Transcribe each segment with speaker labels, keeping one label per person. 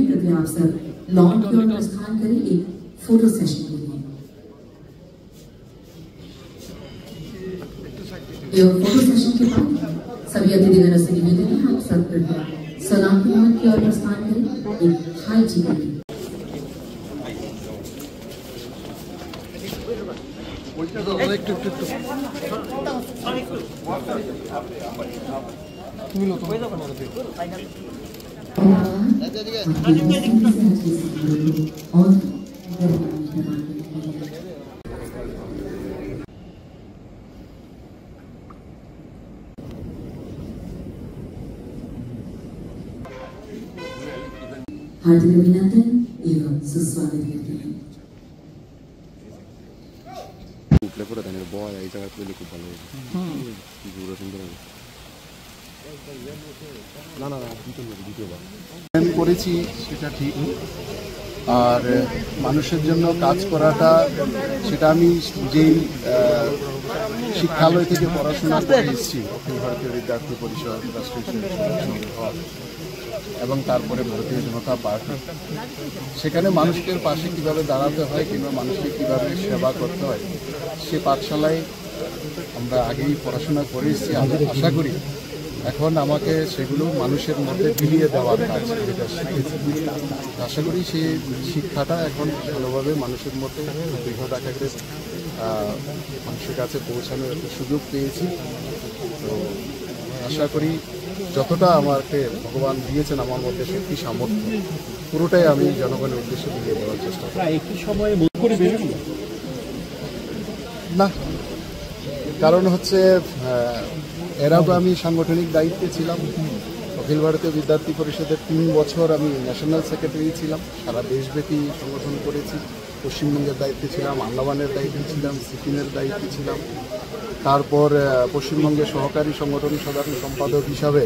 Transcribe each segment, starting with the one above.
Speaker 1: कृपया आप सब लॉन की ओर प्रस्थान करें एक फोटो सेशन के लिए। फोटो सेशन के बाद सभी अतिथिगणों से निवेदन है आप सब कृपया सलाम की ओर की ओर प्रस्थान करें एक हाई जी के लिए। हार्दिक अभिनंदन एवं सुस्वागत करते हैं।
Speaker 2: করেছি সেটা ঠিক, আর মানুষের জন্য কাজ করাটা সেটা আমি যেই শিক্ষালয় থেকে পড়াশোনা করে এসেছি, অখিল ভারতীয় বিদ্যার্থী পরিষদ, রাষ্ট্রীয় সংঘ এবং তারপরে ভারতীয় জনতা পার্টি, সেখানে মানুষের পাশে কিভাবে দাঁড়াতে হয় কিংবা মানুষকে কিভাবে সেবা করতে হয় সে পাঠশালায় আমরা আগেই পড়াশোনা করে এসেছি। আশা করি এখন আমাকে সেগুলো মানুষের মধ্যে বিলিয়ে দেওয়ার কাজ যেটা শিখেছি, আশা করি সেই শিক্ষাটা এখন ভালোভাবে মানুষের মধ্যে বৃহৎ আকারে মানুষের কাছে পৌঁছানোর একটা সুযোগ পেয়েছি। তো আশা করি যতটা আমাকে ভগবান দিয়েছেন আমার মধ্যে শক্তি সামর্থ্য পুরোটাই আমি জনগণের উদ্দেশ্যে বিলিয়ে দেওয়ার চেষ্টা করি।
Speaker 3: একই সময়ে
Speaker 2: না, কারণ হচ্ছে এর আগে আমি সাংগঠনিক দায়িত্বে ছিলাম। অখিল ভারতীয় বিদ্যার্থী পরিষদের 3 বছর আমি ন্যাশনাল সেক্রেটারি ছিলাম, সারা দেশব্যাপী সংগঠন করেছি। পশ্চিমবঙ্গের দায়িত্বে ছিলাম, আন্দামানের দায়িত্বে ছিলাম, সিকিমের দায়িত্বে ছিলাম। তারপর পশ্চিমবঙ্গের সহকারী সংগঠন সাধারণ সম্পাদক হিসাবে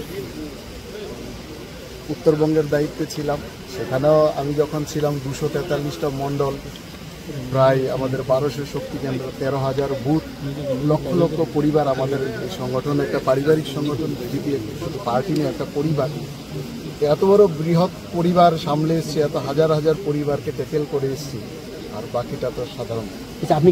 Speaker 2: উত্তরবঙ্গের দায়িত্বে ছিলাম। সেখানেও আমি যখন ছিলাম 243টা মণ্ডল, প্রায় আমাদের 1200 শক্তি কেন্দ্র, 13,000 বুথ, লক্ষ লক্ষ পরিবার। আমাদের এই সংগঠন একটা পারিবারিক সংগঠন, বিজেপি শুধু পার্টি নিয়ে একটা পরিবার। এত বড় বৃহৎ পরিবার সামলে এসছে, এত হাজার হাজার পরিবারকে ট্যাকেল করে এসছি, আর বাকিটা তো সাধারণ।
Speaker 3: আপনি